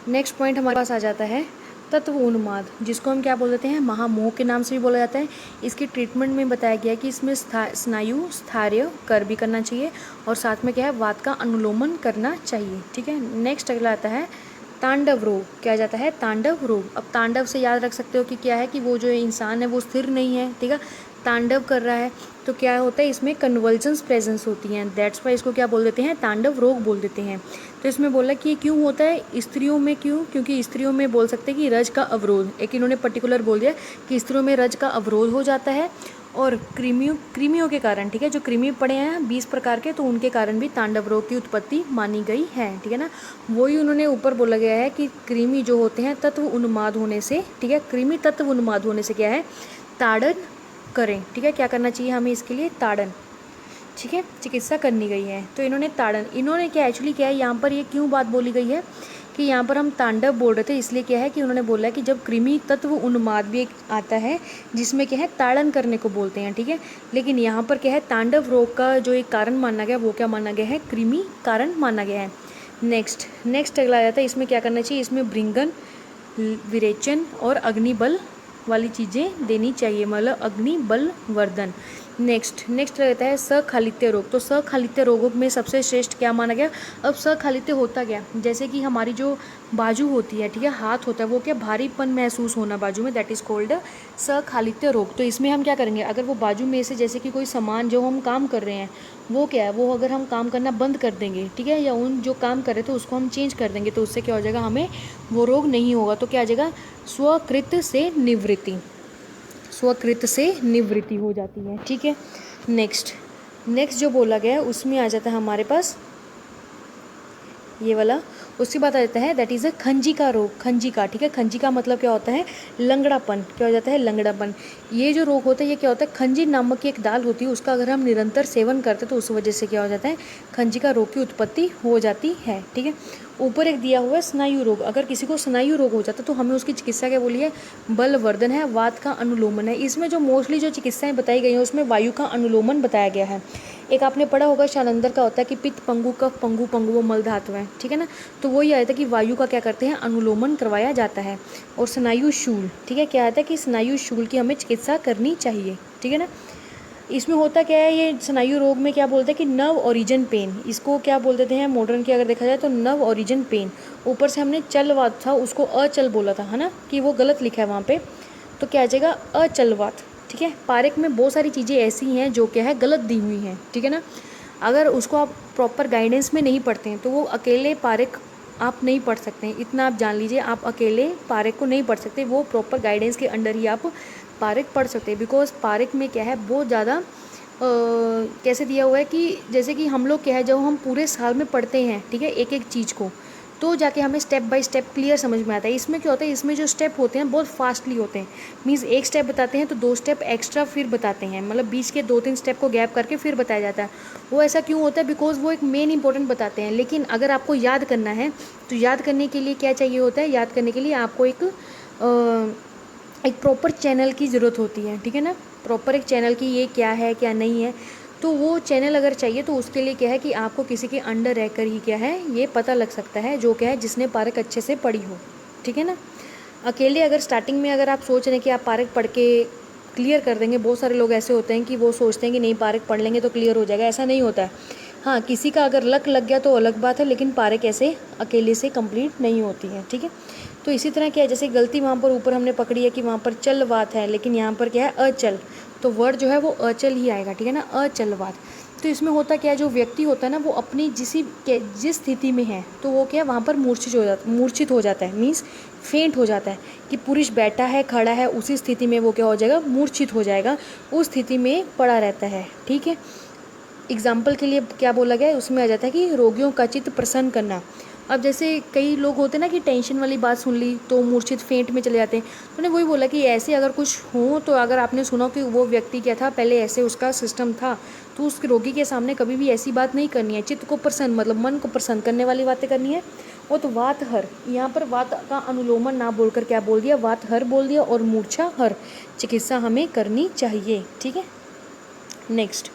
Next point हमारे पास आ जाता है तत्व उन्माद, जिसको हम क्या बोल देते हैं, महामोह के नाम से भी बोला जाता है। इसकी ट्रीटमेंट में बताया गया है कि इसमें स्नायु स्थार्य कर भी करना चाहिए और साथ में क्या है, वात का अनुलोमन करना चाहिए। ठीक है, नेक्स्ट अगला आता है तांडव रोग। क्या जाता है, तांडव रोग। अब तांडव से याद रख सकते हो कि क्या है कि वो जो इंसान है वो स्थिर नहीं है, ठीक है, तांडव कर रहा है, तो क्या होता है, इसमें कन्वल्जन्स प्रेजेंस होती हैं, दैट्स वाई इसको क्या बोल देते हैं, तांडव रोग बोल देते हैं। तो इसमें बोला कि ये क्यों होता है स्त्रियों में, क्यों, क्योंकि स्त्रियों में बोल सकते हैं कि रज का अवरोध, एक इन्होंने पर्टिकुलर बोल दिया कि स्त्रियों में रज का अवरोध हो जाता है और कृमियों के कारण, ठीक है, जो कृमि पड़े हैं 20 प्रकार के, तो उनके कारण भी तांडव रोग की उत्पत्ति मानी गई है। ठीक है ना, वही उन्होंने ऊपर बोला गया है कि कृमि जो होते हैं तत्व उन्माद होने से, ठीक है, कृमि तत्व उन्माद होने से क्या है, ताड़न करें। ठीक है, क्या करना चाहिए हमें इसके लिए, ताड़न, ठीक है, चिकित्सा करनी गई है। तो इन्होंने ताड़न, इन्होंने क्या एक्चुअली क्या है यहाँ पर, ये क्यों बात बोली गई है कि यहाँ पर हम तांडव बोल रहे थे, इसलिए क्या है कि उन्होंने बोला है कि जब कृमि तत्व उन्माद भी एक आता है जिसमें क्या है ताड़न करने को बोलते हैं, ठीक है, लेकिन यहाँ पर क्या है तांडव रोग का जो एक कारण माना गया वो क्या माना गया है, कृमि कारण माना गया है। नेक्स्ट अगला आ जाता है, इसमें क्या करना चाहिए, इसमें भृंगन, विरेचन और अग्निबल वाली चीज़ें देनी चाहिए, मतलब अग्निबल वर्धन। नेक्स्ट रहता है सखालित्य रोग। तो सखालित्य रोगों में सबसे श्रेष्ठ क्या माना गया। अब सखालित्य होता क्या, जैसे कि हमारी जो बाजू होती है, ठीक है, हाथ होता है, वो क्या भारीपन महसूस होना बाजू में, दैट इज़ कॉल्ड सखालित्य रोग। तो इसमें हम क्या करेंगे, अगर वो बाजू में से जैसे कि कोई सामान जो हम काम कर रहे हैं वो क्या है, वो अगर हम काम करना बंद कर देंगे, ठीक है, या उन जो काम कर रहे थे उसको हम चेंज कर देंगे, तो उससे क्या हो जाएगा, हमें वो रोग नहीं होगा। तो क्या आ जाएगा, स्वकृत से निवृत्ति हो जाती है। ठीक है, नेक्स्ट जो बोला गया है उसमें आ जाता है हमारे पास ये वाला, उसके बाद आ जाता है दैट इज़ अ खंजिका रोग। खंजिका, ठीक है, खंजिका मतलब क्या होता है, लंगड़ापन। क्या हो जाता है, लंगड़ापन। ये जो रोग होता है ये क्या होता है, खंजीर नामक की एक दाल होती है, उसका अगर हम निरंतर सेवन करते हैं तो उस वजह से क्या हो जाता है, खंजिका रोग की उत्पत्ति हो जाती है। ठीक है, ऊपर एक दिया हुआ है स्नायु रोग। अगर किसी को स्नायु रोग हो जाता है तो हमें उसकी चिकित्सा क्या बोली है, बलवर्धन है, वात का अनुलोमन है। इसमें जो मोस्टली जो चिकित्साएं बताई गई हैं उसमें वायु का अनुलोमन बताया गया है। एक आपने पढ़ा होगा शानंदर का होता है कि पित्त पंगु, कफ पंगु, पंगु वो मल धातु है, ठीक है ना, तो वही आया था कि वायु का क्या करते हैं, अनुलोमन करवाया जाता है। और स्नायु शूल, ठीक है, क्या आता है कि स्नायु शूल की हमें चिकित्सा करनी चाहिए। ठीक है ना, इसमें होता क्या है, ये स्नायु रोग में क्या बोलते हैं कि नव ओरिजिन पेन, इसको क्या बोल देते हैं मॉडर्न के अगर देखा जाए तो नव ओरिजिन पेन। ऊपर से हमने चलवात था उसको अचल बोला था, है ना, कि वो गलत लिखा है वहाँ पे, तो क्या आ जाएगा, अचलवात। ठीक है, पारेख में बहुत सारी चीज़ें ऐसी हैं जो क्या है गलत दी हुई हैं, ठीक है ना, अगर उसको आप प्रॉपर गाइडेंस में नहीं पढ़ते हैं तो वो अकेले पारेख आप नहीं पढ़ सकते हैं, इतना आप जान लीजिए, आप अकेले पारेख को नहीं पढ़ सकते, वो प्रॉपर गाइडेंस के अंडर ही आप पारेख पढ़ सकते हैं। बिकॉज पारेख में क्या है बहुत ज़्यादा कैसे दिया हुआ है कि जैसे कि हम लोग क्या है जब हम पूरे साल में पढ़ते हैं, ठीक है, एक एक चीज़ को, तो जाके हमें स्टेप बाय स्टेप क्लियर समझ में आता है। इसमें क्या होता है, इसमें जो स्टेप होते हैं बहुत फास्टली होते हैं, मीन्स एक स्टेप बताते हैं तो 2 स्टेप एक्स्ट्रा फिर बताते हैं, मतलब बीच के 2-3 स्टेप को गैप करके फिर बताया जाता है। वो ऐसा क्यों होता है, बिकॉज वो एक मेन इंपॉर्टेंट बताते हैं, लेकिन अगर आपको याद करना है तो याद करने के लिए क्या चाहिए होता है, याद करने के लिए आपको एक प्रॉपर चैनल की ज़रूरत होती है। ठीक है ना, प्रॉपर एक चैनल की ये क्या है क्या नहीं है, तो वो चैनल अगर चाहिए तो उसके लिए क्या है कि आपको किसी के अंडर रहकर ही क्या है ये पता लग सकता है, जो क्या है जिसने पारक अच्छे से पढ़ी हो। ठीक है ना, अकेले अगर स्टार्टिंग में अगर आप सोच रहे हैं कि आप पारक पढ़ के क्लियर कर देंगे, बहुत सारे लोग ऐसे होते हैं कि वो सोचते हैं कि नहीं पारक पढ़ लेंगे तो क्लियर हो जाएगा, ऐसा नहीं होता है। हाँ, किसी का अगर लक लग गया तो अलग बात है, लेकिन पारक ऐसे अकेले से कंप्लीट नहीं होती है। ठीक है, तो इसी तरह क्या है, जैसे गलती वहाँ पर ऊपर हमने पकड़ी है कि वहाँ पर चलवात है, लेकिन यहाँ पर क्या है अचल, तो वर्ड जो है वो अचल ही आएगा। ठीक है ना, अचलवात। तो इसमें होता क्या है, जो व्यक्ति होता है ना वो अपनी जिस स्थिति में है तो वो क्या है वहाँ पर मूर्छित हो जाता है, मीन्स फेंट हो जाता है, कि पुरुष बैठा है खड़ा है उसी स्थिति में वो क्या हो जाएगा, मूर्छित हो जाएगा, उस स्थिति में पड़ा रहता है। ठीक है, एग्जाम्पल के लिए क्या बोला गया है उसमें आ जाता है कि रोगियों का चित्त प्रसन्न करना। अब जैसे कई लोग होते हैं ना कि टेंशन वाली बात सुन ली तो मूर्छित फेंट में चले जाते हैं, तो उन्होंने वही बोला कि ऐसे अगर कुछ हो तो अगर आपने सुना कि वो व्यक्ति क्या था पहले ऐसे उसका सिस्टम था, तो उस रोगी के सामने कभी भी ऐसी बात नहीं करनी है, चित्त को प्रसन्न मतलब मन को प्रसन्न करने वाली बातें करनी है। वो तो वात हर, यहाँ पर वात का अनुलोमन ना बोलकर क्या बोल दिया, वात हर बोल दिया, और मूर्छा हर चिकित्सा हमें करनी चाहिए। ठीक है, नेक्स्ट,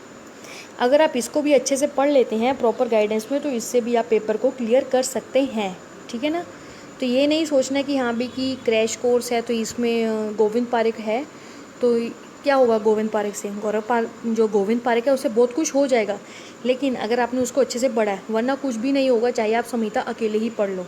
अगर आप इसको भी अच्छे से पढ़ लेते हैं प्रॉपर गाइडेंस में तो इससे भी आप पेपर को क्लियर कर सकते हैं। ठीक है ना, तो तो ये नहीं सोचना कि हाँ भी कि क्रैश कोर्स है तो इसमें गोविंद पारेख है तो क्या होगा गोविंद पारेख से, जो गोविंद पारेख है उससे बहुत कुछ हो जाएगा, लेकिन अगर आपने उसको अच्छे से पढ़ा है, वरना कुछ भी नहीं होगा, चाहे आप संहिता अकेले ही पढ़ लो,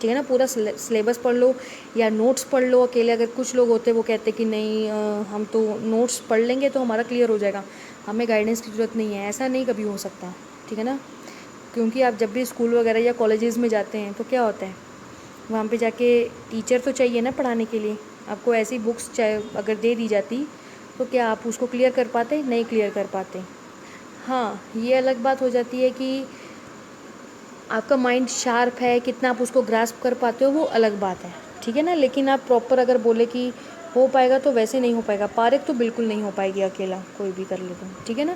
ठीक है ना, पूरा सिलेबस पढ़ लो या नोट्स पढ़ लो अकेले। अगर कुछ लोग होते वो कहते कि नहीं हम तो नोट्स पढ़ लेंगे तो हमारा क्लियर हो जाएगा, हमें गाइडेंस की ज़रूरत नहीं है, ऐसा नहीं कभी हो सकता, ठीक है ना। क्योंकि आप जब भी स्कूल वगैरह या कॉलेजेस में जाते हैं तो क्या होता है, वहाँ पे जाके टीचर तो चाहिए ना पढ़ाने के लिए। आपको ऐसी बुक्स चाहे अगर दे दी जाती तो क्या आप उसको क्लियर कर पाते? नहीं क्लियर कर पाते। हाँ, ये अलग बात हो जाती है कि आपका माइंड शार्प है, कितना आप उसको ग्रास्प कर पाते हो वो अलग बात है, ठीक है ना। लेकिन आप प्रॉपर अगर बोले कि हो पाएगा तो वैसे नहीं हो पाएगा। पारेख तो बिल्कुल नहीं हो पाएगी अकेला, कोई भी कर ले तो, ठीक है ना।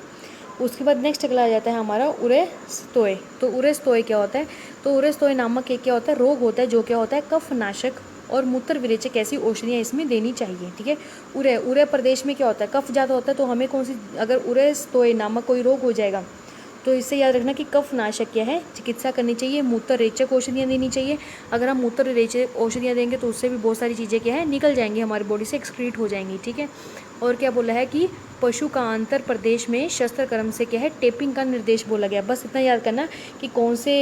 उसके बाद नेक्स्ट अगला आ जाता है हमारा उरे स्तोय। तो उरे स्तोय क्या होता है? तो उरे स्तोय नामक एक क्या होता है, रोग होता है जो क्या होता है, कफ नाशक और मूत्र विरेचक ऐसी औषधियाँ इसमें देनी चाहिए, ठीक है। उरे प्रदेश में क्या होता है, कफ ज़्यादा होता है, तो हमें कौन सी, अगर उरे स्तोय नामक कोई रोग हो जाएगा तो इससे याद रखना कि कफ नाशक क्या है, चिकित्सा करनी चाहिए, मूत्र रेचक औषधियाँ देनी चाहिए। अगर हम मूत्र रेचक औषधियाँ देंगे तो उससे भी बहुत सारी चीज़ें क्या है निकल जाएंगी, हमारी बॉडी से एक्सक्रीट हो जाएंगी, ठीक है। और क्या बोला है कि पशु का आंतर प्रदेश में शस्त्र कर्म से क्या है टेपिंग का निर्देश बोला गया। बस इतना याद करना कि कौन से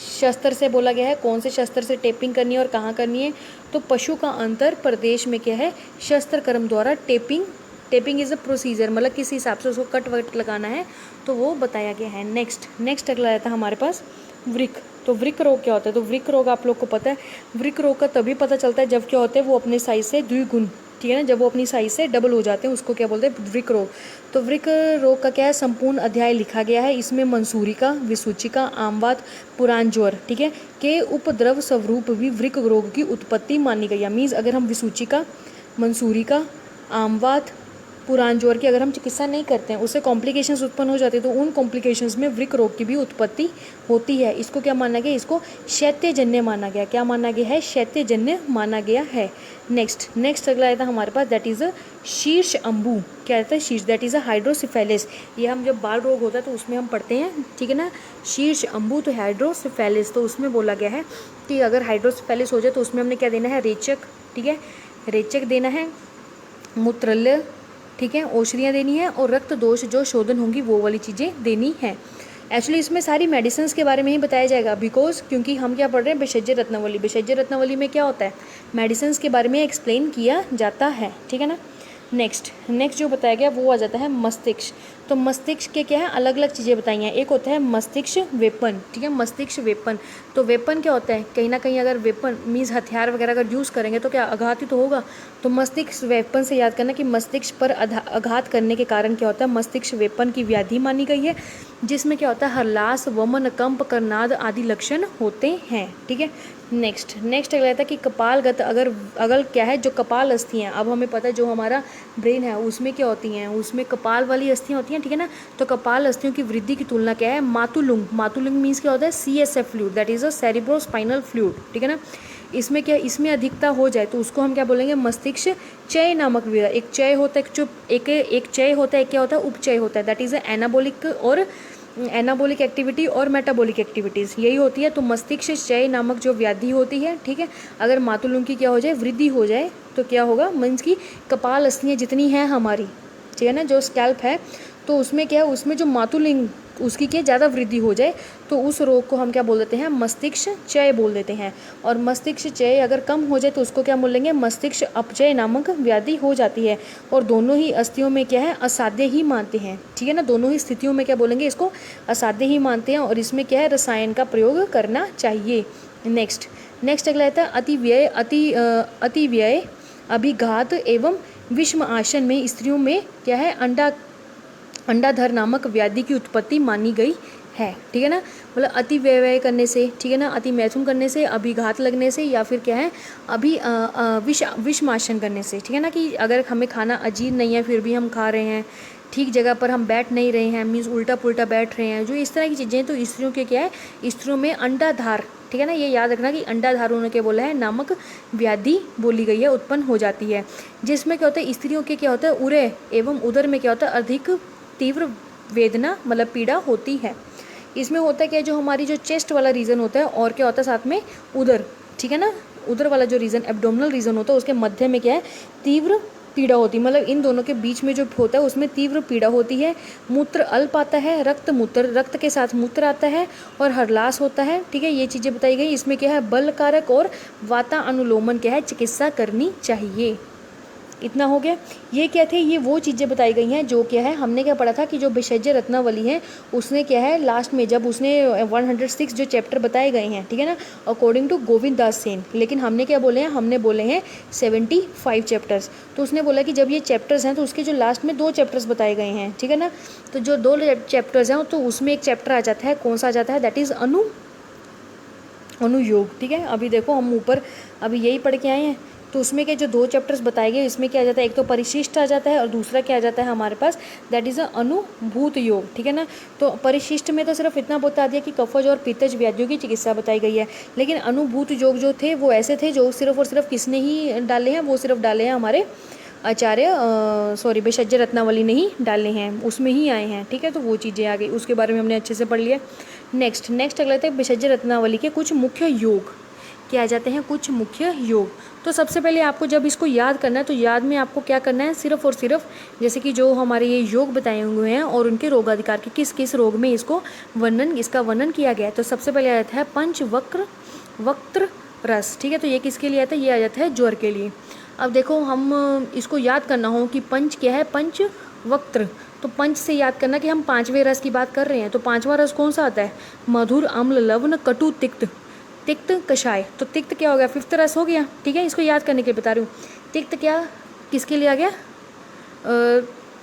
शस्त्र से बोला गया है, कौन से शस्त्र से टेपिंग करनी है और कहाँ करनी है। तो पशु का अंतर प्रदेश में क्या है, शस्त्र कर्म द्वारा टेपिंग इज़ अ प्रोसीजर, मतलब किस हिसाब से उसको कट वट लगाना है तो वो बताया गया है। नेक्स्ट अगला रहता है हमारे पास वृक। तो वृक रोग क्या होता है? तो वृक रोग आप लोग को पता है, वृक रोग का तभी पता चलता है जब क्या होता है वो अपने साइज से द्विगुण, ठीक है ना, जब वो अपनी साइज से डबल हो जाते हैं उसको क्या बोलते हैं, वृक रोग। तो वृक रोग का क्या है, संपूर्ण अध्याय लिखा गया है। इसमें मंसूरिका, विसूचिका, आमवात, पुराण ज्वर, ठीक है, के उपद्रव स्वरूप भी वृक रोग की उत्पत्ति मानी गई है। मीन्स अगर हम विसूचिका, मंसूरिका, आमवात, पुराण ज्वर की अगर हम चिकित्सा नहीं करते हैं, उससे कॉम्प्लिकेशंस उत्पन्न हो जाते हैं, तो उन कॉम्प्लिकेशंस में वृक रोग की भी उत्पत्ति होती है। इसको क्या माना गया, इसको शैत्यजन्य माना गया। क्या माना गया है? शैत्यजन्य माना गया है। नेक्स्ट अगला आया था हमारे पास, दैट इज़ अ शीर्ष अंबु। क्या रहता है? शीर्ष, दैट इज़ अ हाइड्रोसिफेलिस। ये हम जब बाल रोग होता है तो उसमें हम पढ़ते हैं, ठीक है ना। शीर्ष अंबु तो हाइड्रोसिफेलिस, तो उसमें बोला गया है कि अगर हाइड्रोसिफेलिस हो जाए तो उसमें हमने क्या देना है, रेचक, ठीक है, रेचक देना है, मूत्रल्य, ठीक है, औषधियाँ देनी है, और रक्त दोष जो शोधन होंगी वो वाली चीज़ें देनी है। एक्चुअली इसमें सारी मेडिसिन्स के बारे में ही बताया जाएगा, बिकॉज क्योंकि हम क्या पढ़ रहे हैं, भेषज रत्नावली। भेषज रत्नावली में क्या होता है, मेडिसिन्स के बारे में एक्सप्लेन किया जाता है, ठीक है ना। नेक्स्ट जो बताया गया वो आ जाता है मस्तिष्क। तो मस्तिष्क के क्या है, अलग अलग चीज़ें बताई हैं। एक होता है मस्तिष्क वेपन, ठीक है, मस्तिष्क वेपन। तो वेपन क्या होता है, कहीं ना कहीं अगर वेपन मीन्स हथियार वगैरह अगर यूज़ करेंगे तो क्या आघात ही तो होगा। तो मस्तिष्क वेपन से याद करना कि मस्तिष्क पर आघात करने के कारण क्या होता है, मस्तिष्क वेपन की व्याधि मानी गई है, जिसमें क्या होता है हरलास, वमन, कंप, करनाद आदि लक्षण होते हैं, ठीक है। नेक्स्ट अगला रहता है कि कपालगत, अगर क्या है, जो कपाल अस्थियाँ, अब हमें पता है जो हमारा ब्रेन है उसमें क्या होती हैं, उसमें कपाल वाली अस्थियाँ होती हैं, ठीक है ना। तो कपाल अस्थियों की वृद्धि की तुलना क्या है, मातुलुंग मीन्स क्या होता है, CSF fluid, that is a cerebrospinal fluid, ठीक है ना। इसमें क्या, इसमें अधिकता हो जाए तो उसको हम क्या बोलेंगे, मस्तिष्क चय नामक विकार। एक चय होता है, एक चय होता है, क्या होता है, उपचय होता है, दैट इज़ एनाबोलिक एक्टिविटी और मेटाबॉलिक एक्टिविटीज़ यही होती है। तो मस्तिष्क चय नामक जो व्याधि होती है, ठीक है, अगर मातुलुंग की क्या हो जाए, वृद्धि हो जाए तो क्या होगा, मीन्स की कपाल अस्थियाँ जितनी हैं हमारी, ठीक है ना, जो स्कैल्प है, तो उसमें क्या है, उसमें जो मातुलिंग उसकी क्या ज़्यादा वृद्धि हो जाए तो उस रोग को हम क्या बोल देते हैं, मस्तिष्क चय बोल देते हैं। और मस्तिष्क चय अगर कम हो जाए तो उसको क्या बोलेंगे, मस्तिष्क अपचय नामक व्याधि हो जाती है। और दोनों ही अस्थियों में क्या है, असाध्य ही मानते हैं, ठीक है ना, दोनों ही स्थितियों में क्या बोलेंगे, इसको असाध्य ही मानते हैं, और इसमें क्या है, रसायन का प्रयोग करना चाहिए। नेक्स्ट अगला रहता है अतिव्यय, अभिघात एवं विषम आसन में स्त्रियों में क्या है, अंडाधर नामक व्याधि की उत्पत्ति मानी गई है, ठीक है ना। मतलब अति व्यय करने से, ठीक है ना, अति मैथुन करने से, अभिघात लगने से, या फिर क्या है, विषमासन करने से, ठीक है ना, कि अगर हमें खाना अजीब नहीं है फिर भी हम खा रहे हैं, ठीक जगह पर हम बैठ नहीं रहे हैं, मीन्स उल्टा पुल्टा बैठ रहे हैं, जो इस तरह की चीज़ें, तो स्त्रियों के क्या है, स्त्रियों में अंडाधार, ठीक है ना, ये याद रखना कि अंडाधार उन्होंने क्या बोला है, नामक व्याधि बोली गई है, उत्पन्न हो जाती है, जिसमें क्या होता है, स्त्रियों के क्या होता है, उरे एवं उदर में क्या होता है, अधिक तीव्र वेदना मतलब पीड़ा होती है। इसमें होता है क्या, जो हमारी जो चेस्ट वाला रीजन होता है और क्या होता है साथ में उधर, ठीक है ना, उधर वाला जो रीजन एब्डोमिनल रीजन होता है उसके मध्य में क्या है, तीव्र पीड़ा होती है, मतलब इन दोनों के बीच में जो होता है उसमें तीव्र पीड़ा होती है। मूत्र अल्प आता है, रक्त के साथ मूत्र आता है और हरलास होता है, ठीक है। ये चीज़ें बताई गई। इसमें क्या है, बल कारक और वातानुलोमन क्या है, चिकित्सा करनी चाहिए। इतना हो गया। ये क्या थे, ये वो चीज़ें बताई गई हैं जो क्या है, हमने क्या पढ़ा था कि जो भिषज रत्नावली है उसने क्या है लास्ट में जब उसने 106 जो चैप्टर बताए गए हैं, ठीक है ना, अकॉर्डिंग टू गोविंद दास सेन, लेकिन हमने क्या बोले हैं, हमने बोले हैं 75 चैप्टर्स। तो उसने बोला कि जब ये चैप्टर्स हैं तो उसके जो लास्ट में 2 चैप्टर्स बताए गए हैं, ठीक है ना, तो जो 2 चैप्टर्स हैं तो उसमें एक चैप्टर आ जाता है, कौन सा आ जाता है, दैट इज़ अनुयोग, ठीक है। अभी देखो हम ऊपर अभी यही पढ़ के आए हैं, तो उसमें के जो 2 चैप्टर्स बताए गए इसमें क्या आ जाता है, एक तो परिशिष्ट आ जाता है और दूसरा क्या आ जाता है हमारे पास, दैट इज़ अ अनुभूत योग, ठीक है ना। तो परिशिष्ट में तो सिर्फ इतना बता दिया कि कफज और पित्तज व्याधियों की चिकित्सा बताई गई है, लेकिन अनुभूत योग जो थे वो ऐसे थे जो सिर्फ और सिर्फ किसने ही डाले हैं, वो सिर्फ डाले हैं हमारे आचार्य भिषज रत्नावली ने ही डाले हैं, उसमें ही आए हैं, ठीक है। तो वो चीज़ें आ गई, उसके बारे में हमने अच्छे से पढ़ लिया। नेक्स्ट अगला था भिषज रत्नावली के कुछ मुख्य योग, क्या आ जाते हैं कुछ मुख्य योग। तो सबसे पहले आपको जब इसको याद करना है तो याद में आपको क्या करना है, सिर्फ और सिर्फ जैसे कि जो हमारे ये योग बताए हुए हैं और उनके रोगाधिकार के किस किस रोग में इसका वर्णन किया गया है। तो सबसे पहले आ जाता है वक्त्र रस, ठीक है। तो ये किसके लिए आता है, ये आ जाता है ज्वर के लिए। अब देखो हम इसको याद करना हो कि पंच क्या है, पंच वक्त्र, तो पंच से याद करना कि हम 5वें रस की बात कर रहे हैं। तो 5वां रस कौन सा आता है, मधुर अम्ल लवण कटु तिक्त कषाय। तो तिक्त क्या हो गया, 5th रस हो गया, ठीक है। इसको याद करने के लिए बता रही हूँ। तिक्त क्या किसके लिए आ गया,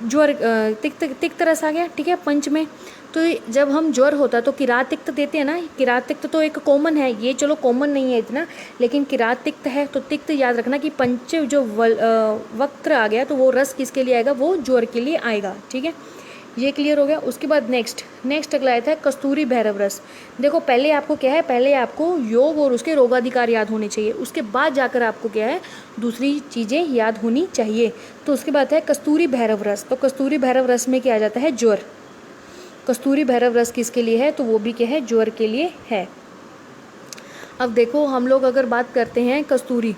ज्वर, तिक्त रस आ गया, ठीक है, पंच में। तो जब हम ज्वर होता है तो किरात तिक्त देते हैं ना, किरात तिक्त तो एक कॉमन है, ये चलो कॉमन नहीं है इतना, लेकिन किरात तिक्त है। तो तिक्त याद रखना कि पंच जो वक्त्र आ गया तो वो रस किसके लिए आएगा, वो ज्वर के लिए आएगा, ठीक है। ये क्लियर हो गया। उसके बाद नेक्स्ट अगला आया था कस्तूरी भैरव रस। देखो पहले आपको क्या है, पहले आपको योग और उसके रोगाधिकार याद होने चाहिए, उसके बाद जाकर आपको क्या है दूसरी चीज़ें याद होनी चाहिए। तो उसके बाद है कस्तूरी भैरव रस। तो कस्तूरी भैरव रस में क्या आ जाता है, ज्वर। कस्तूरी भैरव रस किसके लिए है, तो वो भी क्या है, ज्वर के लिए है। अब देखो हम लोग अगर बात करते हैं कस्तूरी,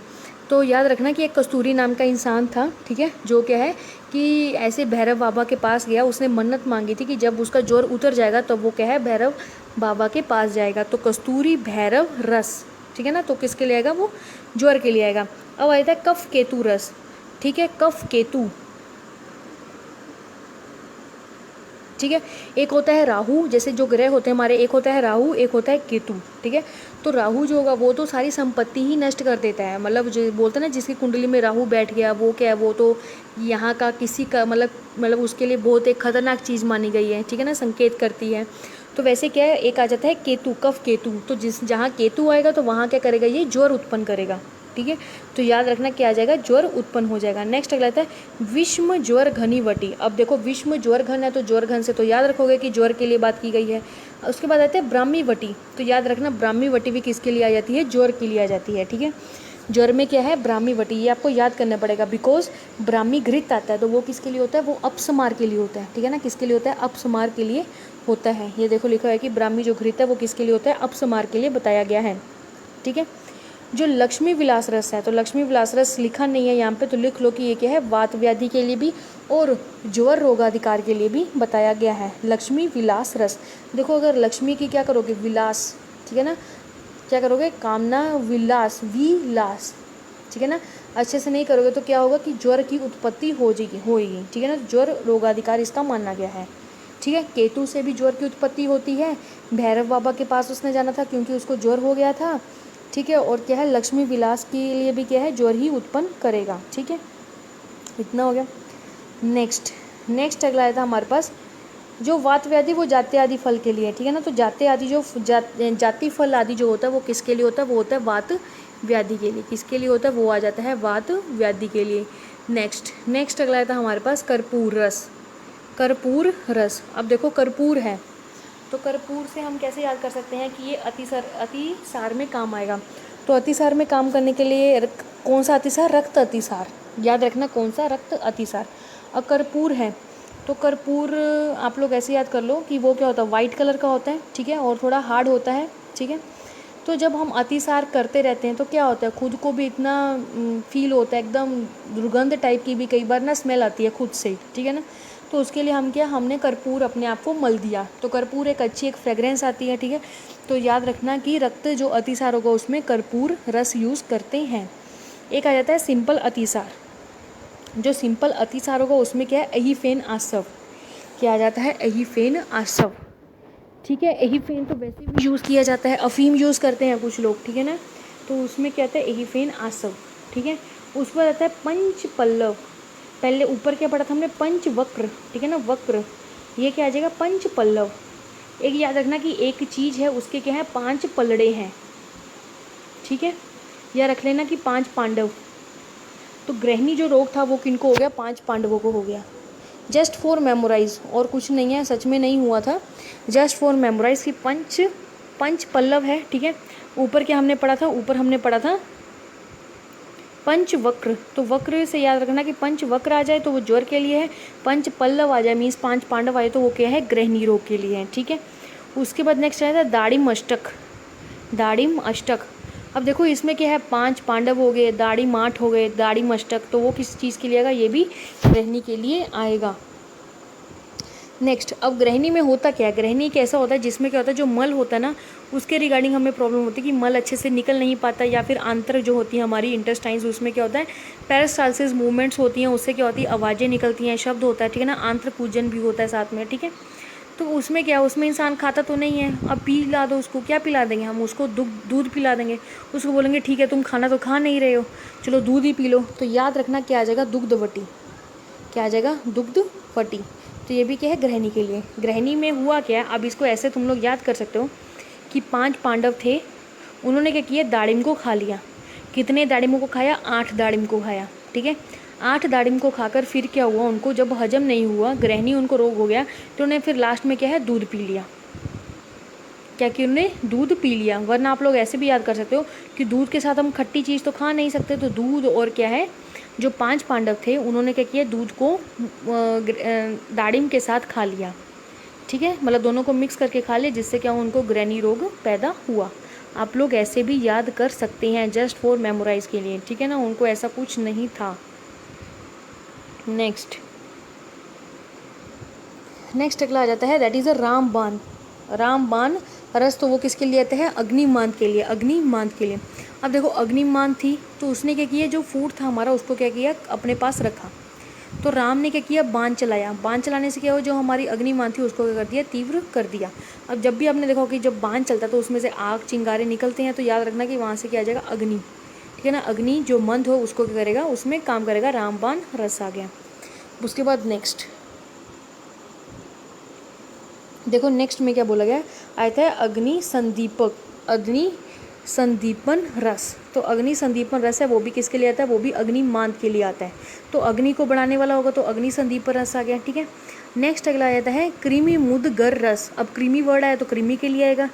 तो याद रखना कि एक कस्तूरी नाम का इंसान था, ठीक है, जो क्या है कि ऐसे भैरव बाबा के पास गया, उसने मन्नत मांगी थी कि जब उसका ज्वर उतर जाएगा तो वो क्या है भैरव बाबा के पास जाएगा। तो कस्तूरी भैरव रस, ठीक है ना, तो किसके लिए आएगा, वो ज्वर के लिए आएगा। अब आता है कफ केतु रस, ठीक है, कफ केतु, ठीक है। एक होता है राहु, जैसे जो ग्रह होते हैं हमारे, एक होता है राहु, एक होता है केतु, ठीक है। तो राहु जो होगा वो तो सारी संपत्ति ही नष्ट कर देता है, मतलब जो बोलते हैं ना जिसकी कुंडली में राहु बैठ गया वो क्या है, वो तो यहाँ का किसी का मतलब उसके लिए बहुत एक खतरनाक चीज़ मानी गई है, ठीक है ना, संकेत करती है। तो वैसे क्या है, एक आ जाता है केतु, कफ केतु। तो जहाँ केतु आएगा तो वहाँ क्या करेगा, ये ज्वर उत्पन्न करेगा, ठीक है। तो याद रखना क्या आ जाएगा, ज्वर उत्पन्न हो जाएगा। नेक्स्ट अगला आता है विषम ज्वर घनीवटी। अब देखो विषम ज्वर घन है तो ज्वर घन से तो याद रखोगे कि ज्वर के लिए बात की गई है। उसके बाद आते हैं ब्राह्मी वटी। तो याद रखना ब्राह्मी वटी भी किसके लिए आ जाती है, ज्वर के लिए आ जाती है, ठीक है। ज्वर में क्या है, ब्राह्मी वटी, ये आपको याद करना पड़ेगा, बिकॉज ब्राह्मी घृत आता है तो वो किसके लिए होता है, वो अपसमार के लिए होता है, ठीक है ना, किसके लिए होता है, अपसमार के लिए होता है। ये देखो लिखा है कि ब्राह्मी जो घृत है वो किसके लिए होता है, अपसमार के लिए बताया गया है, ठीक है। जो लक्ष्मी विलास रस है, तो लक्ष्मी विलास रस लिखा नहीं है यहाँ पे, तो लिख लो कि ये क्या है, वात व्याधि के लिए भी और ज्वर रोगाधिकार के लिए भी बताया गया है, लक्ष्मी विलास रस। देखो अगर लक्ष्मी की क्या करोगे, विलास, ठीक है ना, क्या करोगे, कामना विलास, ठीक है ना, अच्छे से नहीं करोगे तो क्या होगा कि ज्वर की उत्पत्ति होगी, ठीक है ना, ज्वर रोगाधिकार इसका माना गया है, ठीक है। केतु से भी ज्वर की उत्पत्ति होती है, भैरव बाबा के पास उसने जाना था क्योंकि उसको ज्वर हो गया था, ठीक है। और क्या है, लक्ष्मी विलास के लिए भी क्या है, ज्वर ही उत्पन्न करेगा, ठीक है। इतना हो गया। नेक्स्ट अगला आया था हमारे पास जो वात व्याधि, वो जाति आदि फल के लिए, ठीक है ना। तो जाति आदि जो जाति फल आदि जो होता है वो किसके लिए होता है, वो होता है वात व्याधि के लिए, किसके लिए होता है, वो आ जाता है वात व्याधि के लिए। नेक्स्ट अगला आया था हमारे पास कर्पूर रस। अब देखो कर्पूर है तो कर्पूर से हम कैसे याद कर सकते हैं कि ये अतिसार में काम आएगा। तो अतिसार में काम करने के लिए कौन सा अतिसार, रक्त अतिसार, याद रखना कौन सा, रक्त अतिसार। अब कर्पूर है तो कर्पूर आप लोग ऐसे याद कर लो कि वो क्या होता है, वाइट कलर का होता है, ठीक है, और थोड़ा हार्ड होता है, ठीक है। तो जब हम अतिसार करते रहते हैं तो क्या होता है, खुद को भी इतना फील होता है, एकदम दुर्गंध टाइप की भी कई बार ना स्मेल आती है खुद से ही, ठीक है ना। तो उसके लिए हम क्या, हमने कर्पूर अपने आप को मल दिया, तो कर्पूर एक अच्छी एक फ्रेगरेंस आती है, ठीक है। तो याद रखना कि रक्त जो अतिसार होगा उसमें कर्पूर रस यूज़ करते हैं। एक आ जाता है सिंपल अतिसार। जो सिंपल अतिसार होगा उसमें क्या है, एहीफेन आसव। क्या आ जाता है, एहीफेन आसव, ठीक है। एहीफेन तो वैसे भी यूज़ किया जाता है, अफीम यूज़ करते हैं कुछ लोग, ठीक है ना। तो उसमें क्या आता है, एहीफेन आसव, ठीक है। उस पर आता है पंच पल्लव। पहले ऊपर क्या पढ़ा था हमने, पंच वक्र, ठीक है ना, वक्र। ये क्या आ जाएगा, पंच पल्लव। एक याद रखना कि एक चीज़ है उसके क्या है, 5 पलड़े हैं, ठीक है। या रख लेना कि 5 पांडव। तो ग्रहणी जो रोग था वो किनको हो गया, 5 पांडवों को हो गया। जस्ट फॉर मेमोराइज, और कुछ नहीं है, सच में नहीं हुआ था, जस्ट फॉर मेमोराइज की पंच पंच पल्लव है, ठीक है। ऊपर क्या हमने पढ़ा था, ऊपर हमने पढ़ा था पंच वक्र। तो वक्र से याद रखना कि पंच वक्र आ जाए तो वो ज्वर के लिए है, पंच पल्लव आ जाए मीन्स 5 पांडव आए तो वो क्या है, ग्रहणी रोग के लिए है, ठीक है। उसके बाद नेक्स्ट आता है दाड़िम अष्टक। दाड़िम अष्टक, अब देखो इसमें क्या है, 5 पांडव हो गए, दाड़िम 8 हो गए, दाड़िम अष्टक, तो वो किस चीज़ के लिए आएगा, ये भी ग्रहणी के लिए आएगा। नेक्स्ट, अब ग्रहणी में होता क्या है, ग्रहणी कैसा होता है जिसमें क्या होता है, जो मल होता है ना उसके रिगार्डिंग हमें प्रॉब्लम होती है कि मल अच्छे से निकल नहीं पाता, या फिर आंतर जो होती है हमारी इंटेस्टाइन्स उसमें क्या होता है, पेरिस्टाल्सिस मूवमेंट्स होती हैं, उससे क्या होती है, आवाज़ें निकलती हैं, शब्द होता है, ठीक है ना, आंत्र पूजन भी होता है साथ में, ठीक है। तो उसमें क्या, उसमें इंसान खाता तो नहीं है, अब पिला दो उसको, क्या पिला देंगे हम उसको, दूध पिला देंगे, उसको बोलेंगे ठीक है तुम खाना तो खा नहीं रहे हो, चलो दूध ही पी लो। तो याद रखना क्या आ जाएगा, दुग्धवटी। क्या आ जाएगा, दुग्धवटी। तो ये भी क्या है, ग्रहणी के लिए। ग्रहणी में हुआ क्या, अब इसको ऐसे तुम लोग याद कर सकते हो कि 5 पांडव थे, उन्होंने क्या किया, दाड़िम को खा लिया। कितने दाड़िमों को खाया, 8 दाड़िम को खाया, ठीक है। 8 दाड़िम को खाकर फिर क्या हुआ, उनको जब हजम नहीं हुआ, ग्रहणी उनको रोग हो गया, तो उन्हें फिर लास्ट में क्या है, दूध पी लिया। क्या कि उन्होंने दूध पी लिया। वरना आप लोग ऐसे भी याद कर सकते हो कि दूध के साथ हम खट्टी चीज़ तो खा नहीं सकते, तो दूध और क्या है, जो 5 पांडव थे उन्होंने क्या किया, दूध को दाड़िम के साथ खा लिया, ठीक है, मतलब दोनों को मिक्स करके खा लिया, जिससे क्या उनको ग्रहणी रोग पैदा हुआ। आप लोग ऐसे भी याद कर सकते हैं जस्ट फॉर मेमोराइज के लिए, ठीक है ना, उनको ऐसा कुछ नहीं था। नेक्स्ट अगला आ जाता है, दैट इज़ अ रामबाण। रामबाण रस, तो वो किसके लिए आते हैं, अग्निमांद के लिए, अग्निमांद के लिए। अब देखो अग्निमांद थी तो उसने क्या किया, जो फूड था हमारा उसको क्या किया, अपने पास रखा। तो राम ने क्या किया, बाण चलाया। बाण चलाने से क्या हुआ, जो हमारी अग्निमांद थी उसको क्या कर दिया, तीव्र कर दिया। अब जब भी आपने देखा कि जब बाण चलता है तो उसमें से आग चिंगारे निकलते हैं, तो याद रखना कि वहाँ से क्या आ जाएगा, अग्नि, ठीक है ना। अग्नि जो मंद हो उसको क्या करेगा, उसमें काम करेगा, रामबाण रस आ गया। उसके बाद नेक्स्ट देखो, नेक्स्ट में क्या बोला गया, आया था अग्नि संदीपक, अग्नि संदीपन रस। तो अग्नि संदीपन रस है, वो भी किसके लिए आता है, वो भी अग्निमांद के लिए आता है। तो अग्नि को बढ़ाने वाला होगा तो अग्नि संदीपन रस आ गया, ठीक है। नेक्स्ट अगला आ जाता है कृमि मुदगर रस। अब कृमि वर्ड आया तो कृमि के लिए आएगा।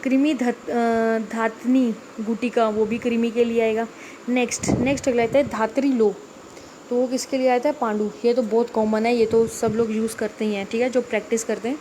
कृमि धातनी गुटिका, वो भी कृमि के लिए आएगा। नेक्स्ट अगला आता है धात्री लो। तो वो किसके लिए आया था, पांडु। ये तो बहुत कॉमन है, ये तो सब लोग यूज़ करते ही हैं, ठीक है, जो प्रैक्टिस करते हैं।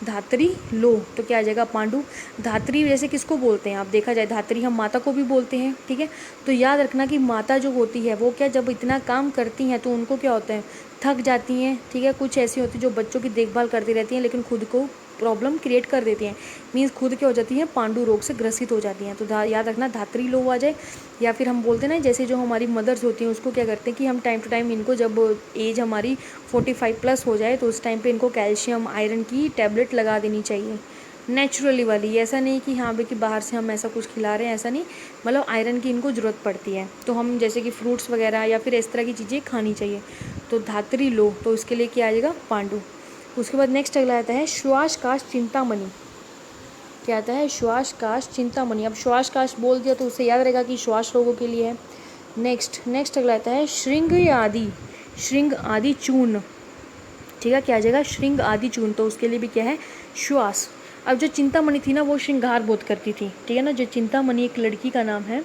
धात्री लो, तो क्या आ जाएगा, पांडु। धात्री जैसे किसको बोलते हैं, आप देखा जाए धात्री हम माता को भी बोलते हैं, ठीक है। तो याद रखना कि माता जो होती है वो क्या, जब इतना काम करती हैं तो उनको क्या होता है, थक जाती हैं, ठीक है। कुछ ऐसी होती है जो बच्चों की देखभाल करती रहती हैं लेकिन खुद को प्रॉब्लम क्रिएट कर देती हैं, मीन्स खुद क्या हो जाती हैं, पांडु रोग से ग्रसित हो जाती हैं। तो याद रखना धात्री लो आ जाए। या फिर हम बोलते हैं ना, जैसे जो हमारी मदर्स होती हैं उसको क्या करते हैं कि हम टाइम टू टाइम इनको, जब एज हमारी 45 प्लस हो जाए तो उस टाइम पे इनको कैल्शियम आयरन की टैबलेट लगा देनी चाहिए, नेचुरली वाली। ऐसा नहीं कि हाँ भाई कि बाहर से हम ऐसा कुछ खिला रहे हैं, ऐसा नहीं, मतलब आयरन की इनको ज़रूरत पड़ती है, तो हम जैसे कि फ्रूट्स वगैरह या फिर इस तरह की चीज़ें खानी चाहिए। तो धात्री लो, तो इसके लिए क्या आ जाएगा, पांडु। उसके बाद नेक्स्ट अगला आता है श्वास काश चिंतामणि। क्या आता है, श्वास काश चिंतामणि। अब श्वास काश बोल दिया तो उससे याद रहेगा कि श्वास रोगों के लिए है। नेक्स्ट अगला आता है श्रृंग आदि चूर्ण, ठीक है। क्या आ जाएगा, श्रृंग आदि चूर्ण, तो उसके लिए भी क्या है, श्वास। अब जो चिंतामणि थी ना वो श्रृंगार बहुत करती थी, ठीक है ना। जो चिंतामणि एक लड़की का नाम है,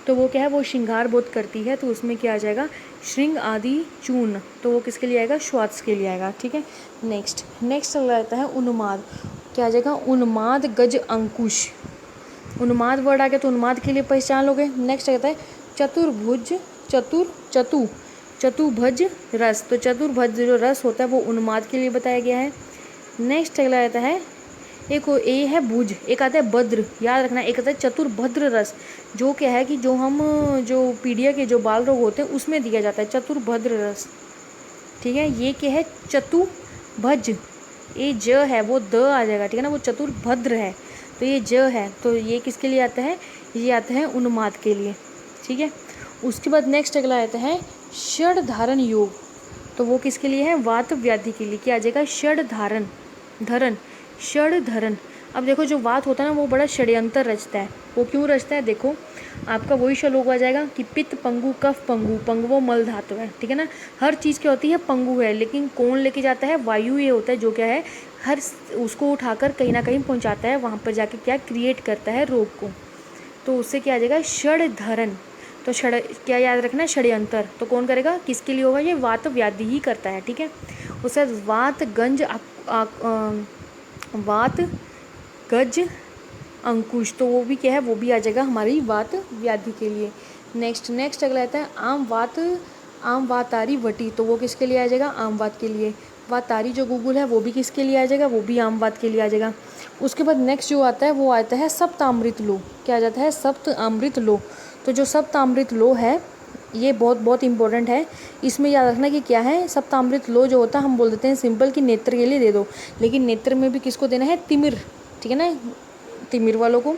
तो वो क्या है, वो श्रृंगार बोध करती है, तो उसमें क्या आ जाएगा, श्रृंग आदि चूर्ण, तो वो किसके लिए आएगा, श्वास के लिए आएगा। ठीक है, नेक्स्ट चला जाता है उन्माद, क्या आ जाएगा, उन्माद गज अंकुश, उन्माद वर्ड आ गया तो उन्माद के लिए पहचान लोगे। नेक्स्ट कहता है चतुर्भुज, चतुर्भुज रस, तो चतुर्भुज जो रस होता है वो उन्माद के लिए बताया गया है। नेक्स्ट अगला आता है, एक ए है भुज, एक आता है भद्र, याद रखना, एक आता है चतुर्भद्र रस, जो क्या है कि जो पीडिया के जो बाल रोग होते हैं उसमें दिया जाता है चतुर्भद्र रस। ठीक है, ये क्या है, चतुर्भज, ये ज है वो द आ जाएगा। ठीक है ना, वो चतुर्भद्र है तो ये ज है, तो ये किसके लिए आता है, ये आता है उन्माद के लिए। ठीक है, उसके बाद नेक्स्ट अगला आता है षड धारण योग, तो वो किसके लिए है, वात व्याधि के लिए, क्या आ जाएगा, षड धारण, षड धरण। अब देखो जो वात होता है ना वो बड़ा षड्यंत्र रचता है, वो क्यों रचता है, देखो आपका वही श्लोक आ जाएगा कि पित्त पंगु कफ पंगु पंगवो मल धातु है। ठीक है ना, हर चीज़ क्या होती है, पंगु है, लेकिन कौन लेके जाता है, वायु ये होता है जो क्या है, हर उसको उठाकर कहीं ना कहीं पहुंचाता है, वहाँ पर जाके क्या क्रिएट करता है, रोग को, तो उससे क्या आ जाएगा, षड धरण। तो षड क्या याद रखना, षड्यंत्र, तो कौन करेगा, किसके लिए होगा, ये वात व्याधि ही करता है। ठीक है, उसके बाद वात गंज वात गज अंकुश, तो वो भी क्या है, वो भी आ जाएगा हमारी वात व्याधि के लिए। नेक्स्ट अगला आता है आम वातारी वटी, तो वो किसके लिए आ जाएगा, आम वात के लिए। वातारी जो गूगल है वो भी किसके लिए आ जाएगा, वो भी आम वात के लिए आ जाएगा। उसके बाद नेक्स्ट जो आता है वो आता है सप्तामृत लो, क्या आ जाता है, सप्तामृत लो, तो जो सप्तामृत लो है ये बहुत बहुत इंपॉर्टेंट है, इसमें याद रखना कि क्या है, सप्तामृत लो जो होता है हम बोल देते हैं सिंपल कि नेत्र के लिए दे दो, लेकिन नेत्र में भी किसको देना है, तिमिर। ठीक है ना, तिमिर वालों को,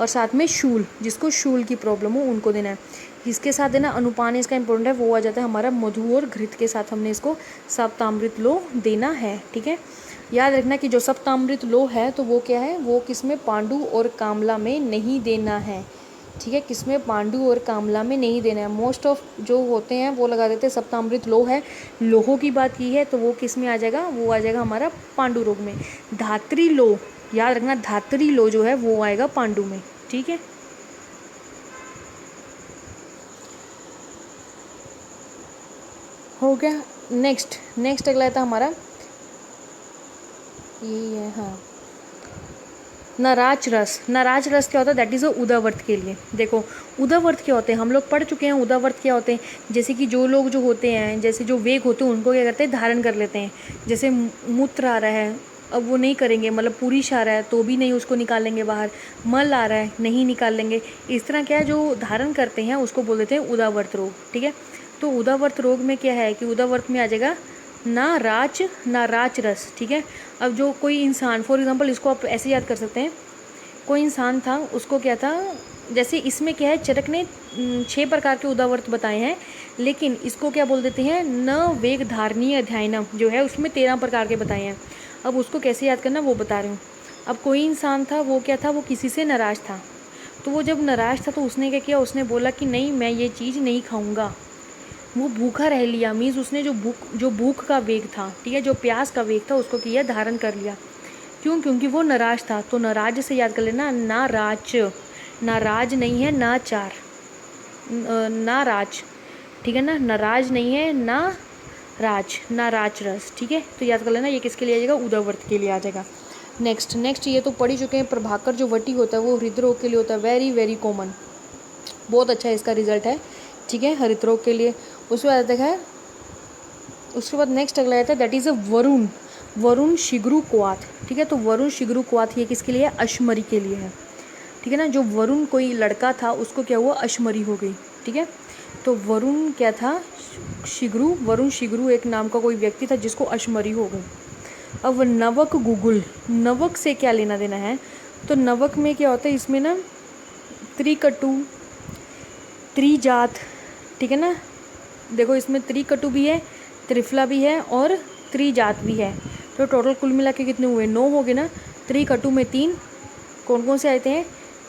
और साथ में शूल, जिसको शूल की प्रॉब्लम हो उनको देना है। इसके साथ देना अनुपान इसका इंपॉर्टेंट है, वो आ जाता है हमारा मधु और घृत के साथ हमने इसको सप्तामृत लो देना है। ठीक है, याद रखना कि जो सप्तामृत लो है तो वो क्या है, वो किसमें, पांडु और कामला में नहीं देना है। ठीक है, किसमें, पांडु और कामला में नहीं देना है। मोस्ट ऑफ जो होते हैं वो लगा देते हैं सप्तामृत लो है, लोहो की बात की है तो वो किस में आ जाएगा, वो आ जाएगा हमारा पांडु रोग में। धात्री लो, याद रखना धात्री लो जो है वो आएगा पांडु में। ठीक है, हो गया। नेक्स्ट अगला था हमारा ये है, हाँ, नराज रस क्या होता है, दैट इज़ अ उदावर्त के लिए। देखो उदावर्त क्या होते हैं, हम लोग पढ़ चुके हैं उदावर्त क्या होते हैं, जैसे कि जो लोग जो होते हैं, जैसे जो वेग होते हैं उनको क्या करते हैं, धारण कर लेते हैं। जैसे मूत्र आ रहा है, अब वो नहीं करेंगे, मतलब पुरुष आ रहा है तो भी नहीं उसको निकालेंगे बाहर, मल आ रहा है नहीं निकाल लेंगे, इस तरह क्या है जो धारण करते हैं उसको बोल देते हैं उदावर्त रोग। ठीक है, तो उदावर्त रोग में क्या है कि उदावर्त में आ जाएगा ना राच रस। ठीक है, अब जो कोई इंसान, फॉर एग्जांपल इसको आप ऐसे याद कर सकते हैं, कोई इंसान था, उसको क्या था, जैसे इसमें क्या है, चरक ने 6 प्रकार के उदावर्त बताए हैं, लेकिन इसको क्या बोल देते हैं, न वेग धारणीय अध्यायनम जो है उसमें 13 प्रकार के बताए हैं। अब उसको कैसे याद करना वो बता रही हूँ। अब कोई इंसान था, वो क्या था, वो किसी से नाराज़ था, तो वो जब नाराज़ था तो उसने क्या किया, उसने बोला कि नहीं मैं ये चीज़ नहीं खाऊंगा, वो भूखा रह लिया, मीन्स उसने जो भूख का वेग था, ठीक है, जो प्यास का वेग था उसको किया, धारण कर लिया। क्यों, क्योंकि वो नाराज था। तो नाराज से याद कर लेना, नाराज नहीं है, नाचार, नाराज। ठीक है ना, नाराज नहीं है, नाराज रस। ठीक है, तो याद कर लेना ये किसके लिए आ जाएगा, उदावर्त के लिए आ जाएगा। नेक्स्ट ये तो पढ़ ही चुके हैं, प्रभाकर जो वटी होता है वो हृदरोग के लिए होता है, वेरी वेरी कॉमन, बहुत अच्छा इसका रिजल्ट है। ठीक है, हृदरोग के लिए। उसके बाद आता है, उसके बाद नेक्स्ट अगला आता है दैट इज़ अ वरुण शिग्रु क्वाथ। ठीक है, तो वरुण शिग्रु क्वाथ ये किसके लिए है, अश्मरी के लिए है। ठीक है ना, जो वरुण कोई लड़का था उसको क्या हुआ, अश्मरी हो गई। ठीक है, तो वरुण क्या था, वरुण शिग्रु एक नाम का कोई व्यक्ति था जिसको अश्मरी हो गई। अब नवक गुगुल, नवक से क्या लेना देना है, तो नवक में क्या होता है, इसमें ना त्रिकटु, त्रिजात, ठीक है ना, देखो इसमें त्रिकटु भी है, त्रिफला भी है और त्रिजात भी है, तो टोटल कुल मिला के कितने हुए, 9 हो गए ना। त्रिकटु में 3 कौन कौन से आए थे,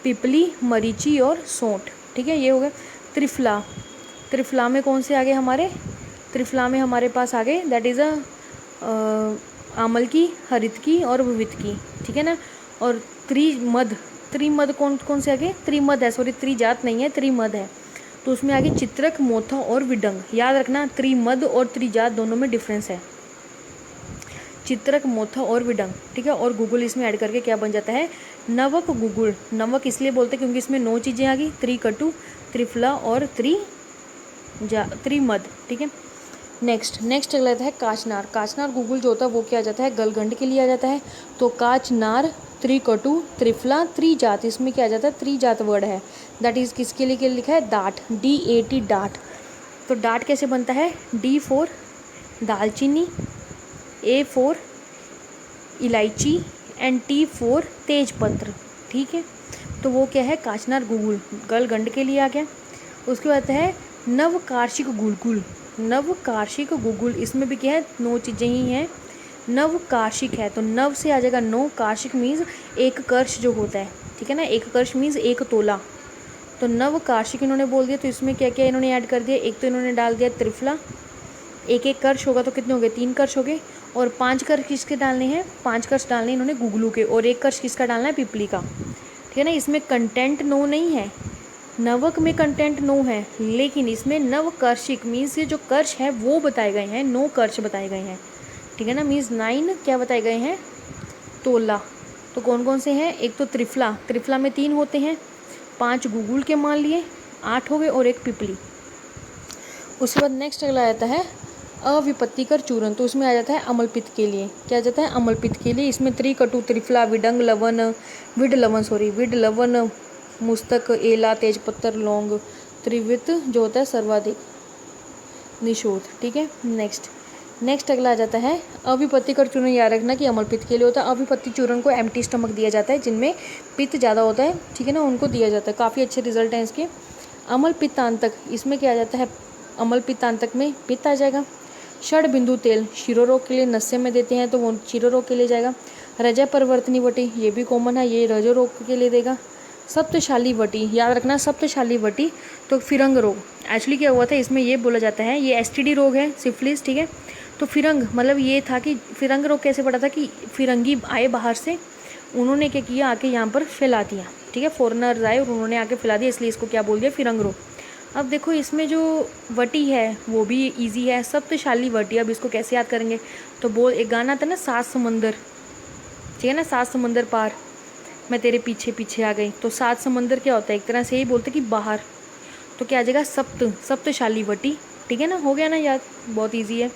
पिपली, मरीची और सोंठ। ठीक है, ये हो गया। त्रिफला में कौन से आ गए हमारे, त्रिफला में हमारे पास आ गए दैट इज़ आमल की, हरित की और विविध की। ठीक है ना, और त्रिमध, त्रिमद कौन कौन से आगे, त्रिमद है, सॉरी त्रिजात नहीं है, त्रिमद है। तो उसमें आगे चित्रक, मोथा और विडंग। याद रखना त्रिमद और त्रिजात दोनों में डिफरेंस है, चित्रक, मोथा और विडंग, ठीक है। और गुगुल इसमें ऐड करके क्या बन जाता है, नवक गुगुल। नवक इसलिए बोलते हैं क्योंकि इसमें 9 चीज़ें आ गई, त्रिकटु, त्रिफला और त्रिमद, ठीक है। नेक्स्ट अगला आता है काचनार। काचनार गुगुल जो होता है वो क्या आ जाता है, गलगंड के लिए आ जाता है। तो काचनार, त्रिकटु, त्रिफला, त्रिजात, इसमें क्या आ जाता है, त्रिजात वर्ड है। दैट इज किसके लिए लिखा है, डाट, DAT डाट। तो डाट कैसे बनता है, D फॉर दालचीनी, A फॉर इलायची एंड T फॉर तेजपत्र, ठीक है। तो वो क्या है, काचनार गुगुल गलगंड के लिए आ गया। उसके बाद है नवकार्षिक गुलगुल। नवकार्षिक गुगुल, इसमें भी क्या है, 9 चीज़ें ही हैं। नवकार्षिक है तो नव से आ जाएगा 9, कार्षिक मीन्स एक कर्ष जो होता है, ठीक है ना, एक कर्ष मीन्स 1 तोला। तो नवकार्षिक इन्होंने बोल दिया, तो इसमें क्या क्या इन्होंने ऐड कर दिया, एक तो इन्होंने डाल दिया त्रिफला, एक कर्ष होगा तो कितने हो गए, 3 कर्ष हो गए। और 5 कर्ष किसके डालने हैं, 5 कर्ष डालने इन्होंने गुगलू के, और 1 कर्ष किसका डालना है, पिपली का, ठीक है ना। इसमें कंटेंट 9 नहीं है, नवक में कंटेंट 9 है, लेकिन इसमें नवकर्षिक मीन्स ये जो कर्ष है वो बताए गए हैं, 9 कर्ष बताए गए हैं, ठीक है ना। मीन्स 9 क्या बताए गए हैं, तोला। तो कौन कौन से हैं, एक तो त्रिफला, त्रिफला में 3 होते हैं, 5 गुगुल के मान लिए, 8 हो गए, और 1 पिपली। उसके बाद नेक्स्ट अगला आता है अविपत्तिकर चूर्ण। तो उसमें आ जाता है अमलपित्त के लिए, क्या आ जाता है, अमलपित्त के लिए। इसमें त्रिकटु, त्रिफला, विड लवन, मुस्तक, एला, तेजपत्तर, लौंग, त्रिवित जो होता है सर्वाधिक निषोध, ठीक है। नेक्स्ट अगला आ जाता है अविपत्तिकर चूर्ण। याद रखना कि अमलपित्त के लिए होता है। अविपत्ति चूर्ण को एम्प्टी स्टमक दिया जाता है, जिनमें पित्त ज़्यादा होता है, ठीक है ना, उनको दिया जाता है। काफ़ी अच्छे रिजल्ट हैं इसके। अमलपित्तांतक, इसमें क्या आ जाता है, अमलपित्तांतक में पित्त आ जाएगा। षड बिंदु तेल शिरोरोग के लिए नस्से में देते हैं, तो वो शिरोरोग के लिए जाएगा। रजा परिवर्तनी वटी, ये भी कॉमन है, ये रजो रोग के लिए देगा। सप्तशाली वटी, याद रखना सप्तशाली वटी, तो फिरंग रोग। एक्चुअली क्या हुआ था, इसमें ये बोला जाता है, ये STD रोग है, सिफिलिस, ठीक है। तो फिरंग मतलब ये था कि फिरंग रोग कैसे पड़ा था, कि फिरंगी आए बाहर से, उन्होंने क्या किया, आके यहाँ पर फैला दिया, ठीक है, फॉरेनर आए और उन्होंने आके फैला दिया, इसलिए इसको क्या बोल दिया, फिरंग रोग। अब देखो इसमें जो वटी है वो भी इजी है, सप्तशाली वटी। अब इसको कैसे याद करेंगे, तो बोल, एक गाना था ना, 7 समंदर, ठीक है ना, 7 समंदर पार मैं तेरे पीछे पीछे आ गई। तो 7 समंदर क्या होता है, एक तरह से ही बोलते कि बाहर, तो क्या आ जाएगा, सप्तशाली वटी, ठीक है ना, हो गया ना याद, बहुत ईजी है।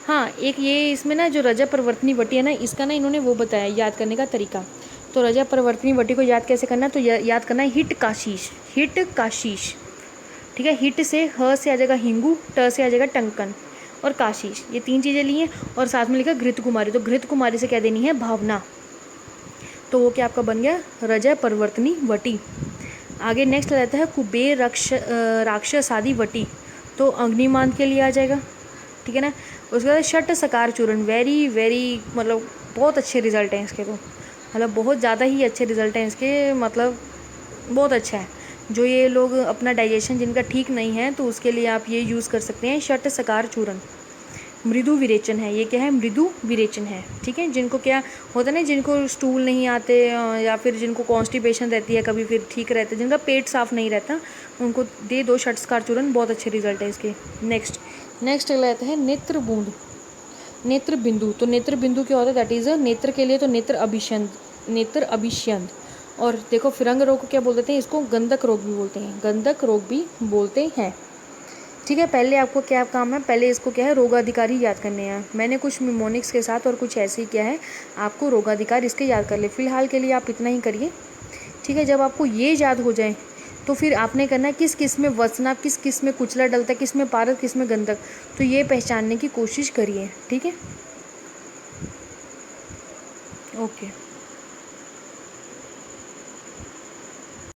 हाँ, एक ये इसमें ना जो रजा परिवर्तनी वटी है ना, इसका ना इन्होंने वो बताया याद करने का तरीका। तो रजा परिवर्तनी वटी को याद कैसे करना है, तो याद करना है हिट काशीश, ठीक है। हिट से ह से आ जाएगा हिंगू, ट से आ जाएगा टंकन, और काशीश, ये 3 चीज़ें ली हैं। और साथ में लिखा घृत कुमारी, तो घृत कुमारी से क्या देनी है, भावना। तो वो क्या आपका बन गया, रजा परिवर्तनी वटी। आगे नेक्स्ट रहता है कुबेर राक्षस आदि वटी, तो अग्निमांद के लिए आ जाएगा, ठीक है ना। उसके बाद षट सकार चूर्ण, वेरी मतलब बहुत अच्छे रिजल्ट हैं इसके, तो मतलब बहुत ज़्यादा ही अच्छे रिजल्ट हैं इसके, मतलब बहुत अच्छा है। जो ये लोग अपना डाइजेशन जिनका ठीक नहीं है, तो उसके लिए आप ये यूज़ कर सकते हैं, षट सकार चूर्ण। मृदु विरेचन है, ये क्या है, मृदु विरेचन है, ठीक है। जिनको क्या होता है ना, जिनको स्टूल नहीं आते, या फिर जिनको कॉन्स्टिपेशन रहती है कभी, फिर ठीक रहता है, जिनका पेट साफ नहीं रहता, उनको दे दो षट सकार चूर्ण, बहुत अच्छे रिजल्ट है इसके। नेक्स्ट अगला आता है नेत्र बूंद, नेत्र बिंदु। तो नेत्र बिंदु क्या होता है, दैट इज नेत्र के लिए, तो नेत्र अभिष्यंद। और देखो फिरंग रोग को क्या बोल देते हैं, इसको गंधक रोग भी बोलते हैं, ठीक है। पहले आपको क्या काम है, पहले इसको क्या है, रोगाधिकारी याद करने हैं। मैंने कुछ निमोनिक्स के साथ और कुछ ऐसे ही क्या है, आपको रोगाधिकार इसके याद कर ले। फिलहाल के लिए आप इतना ही करिए, ठीक है। जब आपको ये याद हो जाए, तो फिर आपने करना है किस किस में वसना, किस किस में कुचला डलता है, किस में पारद, किस में गंधक, तो ये पहचानने की कोशिश करिए, ठीक है। ओके।